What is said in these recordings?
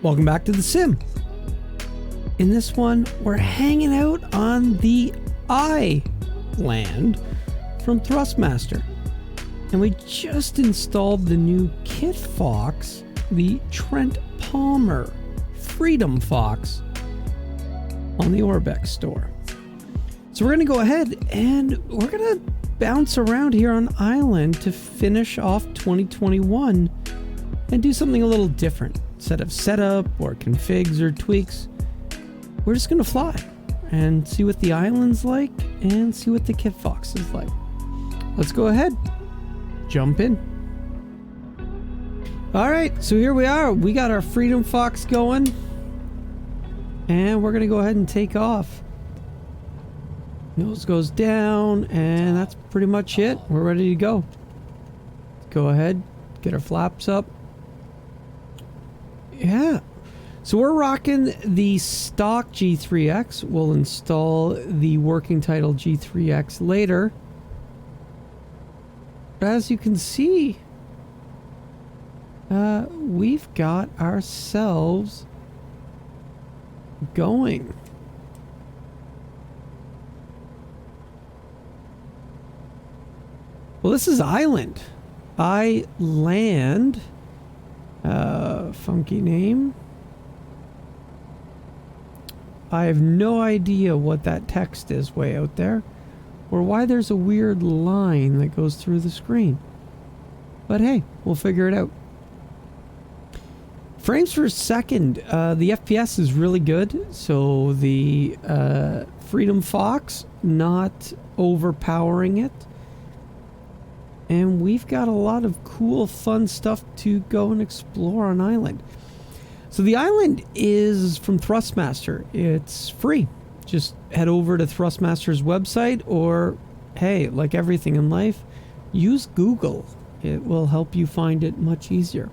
Welcome back to the sim. In this one, we're hanging out on the island from Thrustmaster. And we just installed the new Kit Fox, the Trent Palmer Freedom Fox, on the Orbex store. So we're going to go ahead and we're going to bounce around here on island to finish off 2021 and do something a little different. Instead of setup or configs or tweaks, we're just going to fly and see what the island's like and see what the Kit Fox is like. Let's go ahead. Jump in. Alright, so here we are. We got our Freedom Fox going. And we're going to go ahead and take off. Nose goes down, and that's pretty much it. We're ready to go. Let's go ahead, get our flaps up. Yeah. So we're rocking the stock G3X. We'll install the working title G3X later. As you can see, we've got ourselves going. Well, this is Island. Island. Funky name. I have no idea what that text is way out there, or why there's a weird line that goes through the screen. But hey, we'll figure it out. Frames per second, the FPS is really good, so the Freedom Fox not overpowering it. And we've got a lot of cool, fun stuff to go and explore on island. So the island is from Thrustmaster. It's free. Just head over to Thrustmaster's website, or hey, like everything in life, use Google. It will help you find it much easier.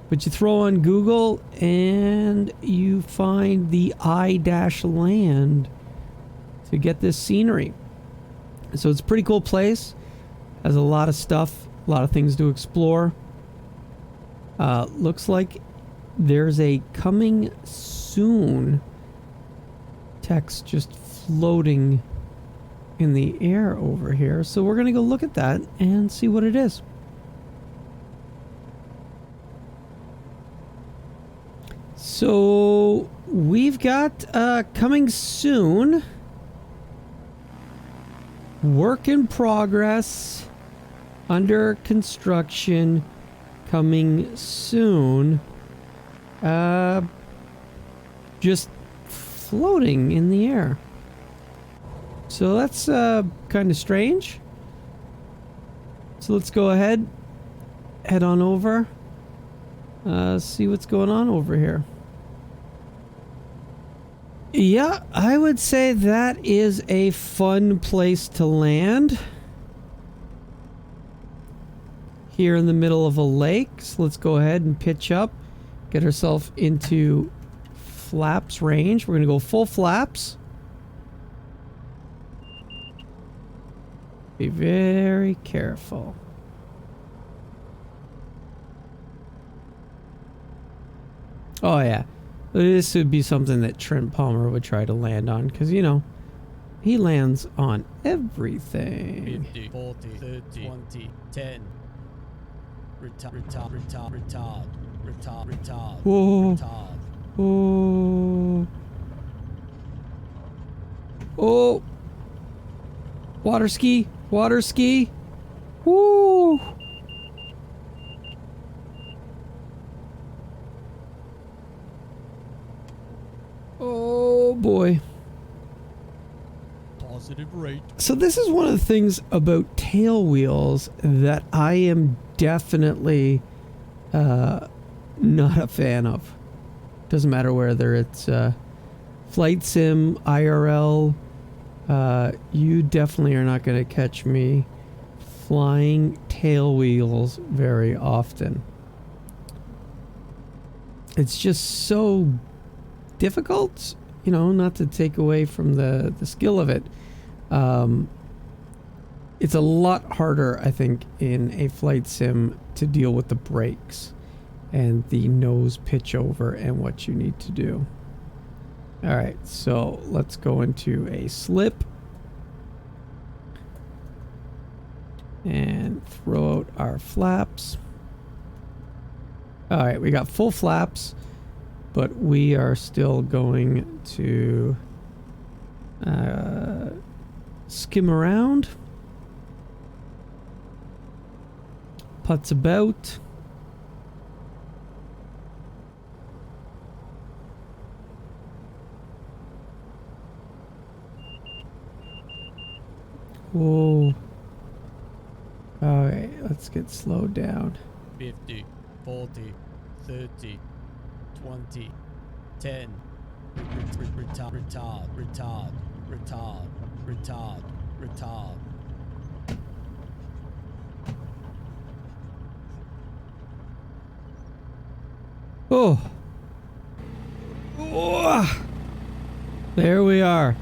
But you throw on Google and you find the I-land to get this scenery. So it's a pretty cool place. Has a lot of stuff, a lot of things to explore. Looks like there's a coming soon text just floating in the air over here. So we're going to go look at that and see what it is. So we've got coming soon. Work in progress. Under construction. Coming soon. Just floating in the air. So that's kind of strange. So let's go ahead. Head on over. See what's going on over here. Yeah, I would say that is a fun place to land. Here in the middle of a lake. So let's go ahead and pitch up. Get ourselves into flaps range. We're going to go full flaps. Be very careful. Oh yeah. This would be something that Trent Palmer would try to land on, because, you know, he lands on everything. 50, 40, 30, 20, 10. Retard. Whoa. Retard. Oh. Oh. Water ski. Water ski. Woo. Oh boy. Positive rate. So this is one of the things about tail wheels that I am definitely not a fan of. Doesn't matter whether it's flight sim, IRL, you definitely are not going to catch me flying tail wheels very often. It's just so difficult, you know, not to take away from the skill of it. It's a lot harder, I think, in a flight sim to deal with the brakes. and the nose pitch over and what you need to do. All right, so let's go into a slip and throw out our flaps. All right, we got full flaps, but we are still going to skim around, putts about. Whoa. Alright, let's get slowed down. 50, 40, 30, 20, 10. Retard. Oh. Oh. There we are.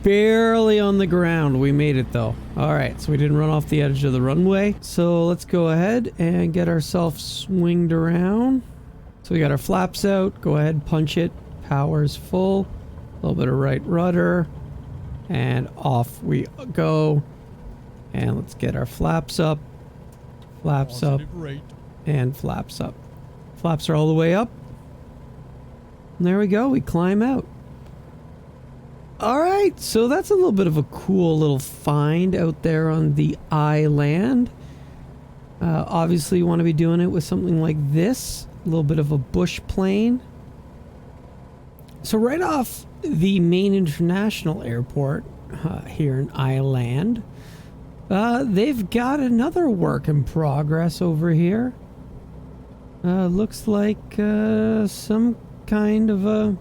Barely on the ground. We made it though. Alright, so we didn't run off the edge of the runway. So let's go ahead and get ourselves swinged around. So we got our flaps out. Go ahead, punch it. Power's full. A little bit of right rudder. And off we go. And let's get our flaps up. Flaps up. And flaps up. Flaps are all the way up. And there we go. We climb out. Alright, so that's a little bit of a cool little find out there on the island. Obviously you want to be doing it with something like this. A little bit of a bush plane. So right off the main international airport here in Island, they've got another work in progress over here. Looks like some kind of a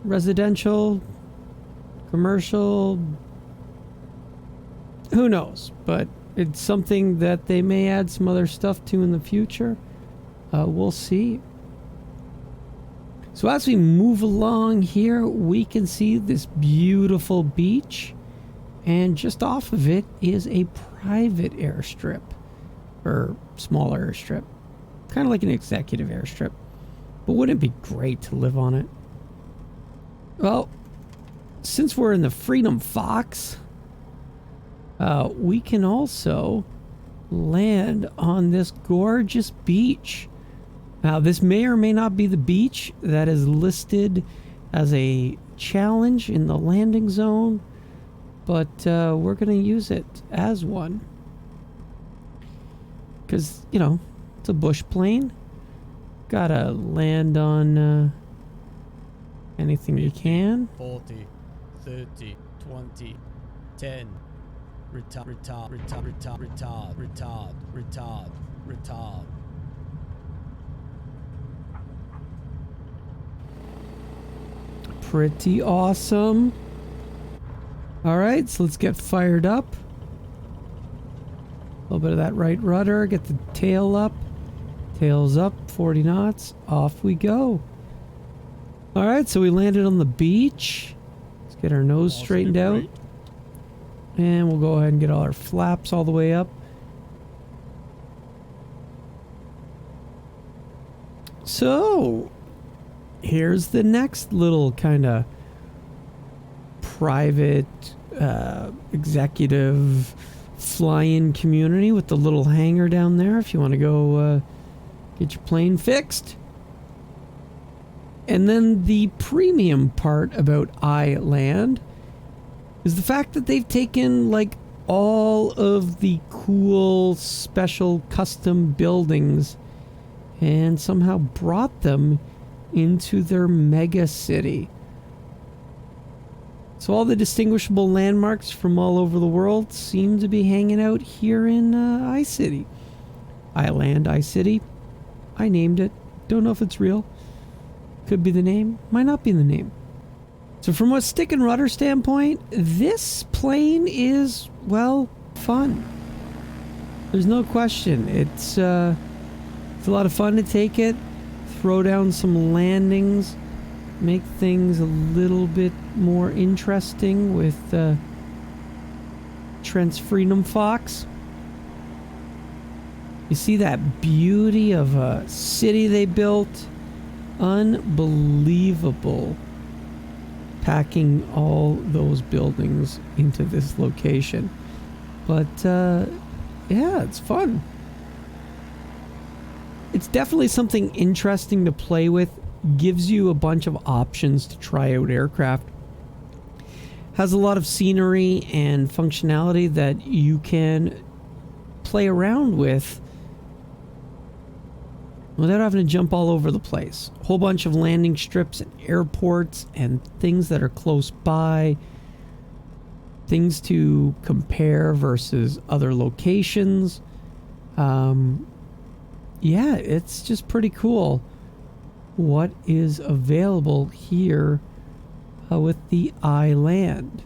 residential, commercial, who knows, but it's something that they may add some other stuff to in the future. We'll see. So as we move along here, we can see this beautiful beach, and just off of it is a private airstrip, or smaller airstrip, kind of like an executive airstrip. But wouldn't it be great to live on it? Well, since we're in the Freedom Fox, we can also land on this gorgeous beach. Now, this may or may not be the beach that is listed as a challenge in the landing zone, but we're going to use it as one. Because, you know, it's a bush plane. Gotta land on anything you can. 40, 30, 20, 10. Retard. Pretty awesome. Alright, so let's get fired up. A little bit of that right rudder. Get the tail up. Tails up, 40 knots. Off we go. Alright, so we landed on the beach. Let's get our nose straightened out. And we'll go ahead and get all our flaps all the way up. So, here's the next little kind of private, executive fly-in community with the little hangar down there if you want to go get your plane fixed. And then the premium part about Island is the fact that they've taken like all of the cool special custom buildings and somehow brought them into their mega city. So all the distinguishable landmarks from all over the world seem to be hanging out here in iCity. Island, iCity. I named it. Don't know if it's real. Could be the name. Might not be the name. So from a stick and rudder standpoint, this plane is, well, fun. There's no question. It's a lot of fun to take it, throw down some landings, make things a little bit more interesting with Trent's Freedom Fox. You see that beauty of a city they built? Unbelievable. Packing all those buildings into this location. But, yeah, it's fun. It's definitely something interesting to play with. Gives you a bunch of options to try out aircraft. Has a lot of scenery and functionality that you can play around with without having to jump all over the place. A whole bunch of landing strips and airports and things that are close by. Things to compare versus other locations. Yeah, it's just pretty cool what is available here with the island.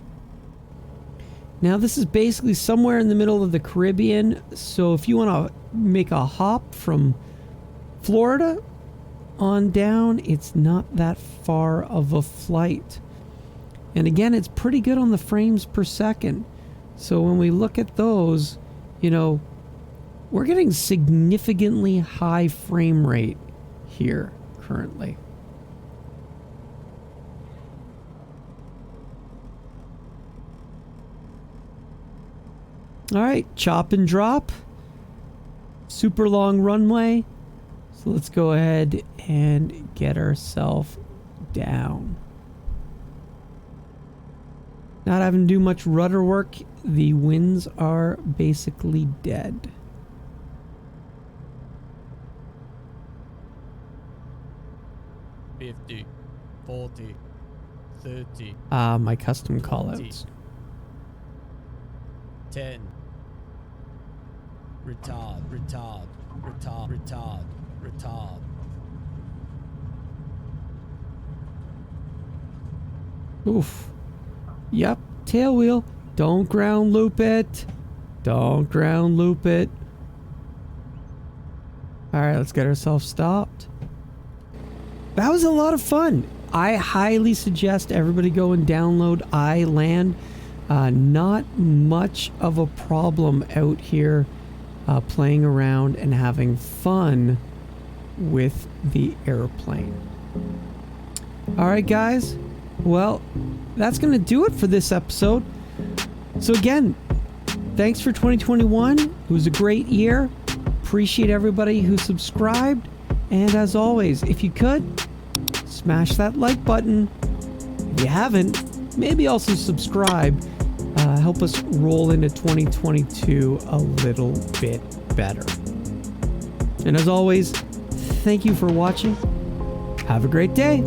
Now this is basically somewhere in the middle of the Caribbean, so if you want to make a hop from Florida on down, it's not that far of a flight. And again, it's pretty good on the frames per second. So when we look at those, you know, we're getting significantly high frame rate here currently. All right, chop and drop. Super long runway. So let's go ahead and get ourselves down. Not having to do much rudder work. The winds are basically dead. $50, $40, $30. My custom callouts. 10. Retard, retard, retard, retard, retard. Oof. Yep, tail wheel. Don't ground loop it. Don't ground loop it. Alright, let's get ourselves stopped. That was a lot of fun. I highly suggest everybody go and download iLand. Not much of a problem out here playing around and having fun with the airplane. Alright guys, well, that's going to do it for this episode. So again, thanks for 2021. It was a great year. Appreciate everybody who subscribed. And as always, if you could, smash that like button. If you haven't, maybe also subscribe. Help us roll into 2022 a little bit better. And as always, thank you for watching. Have a great day.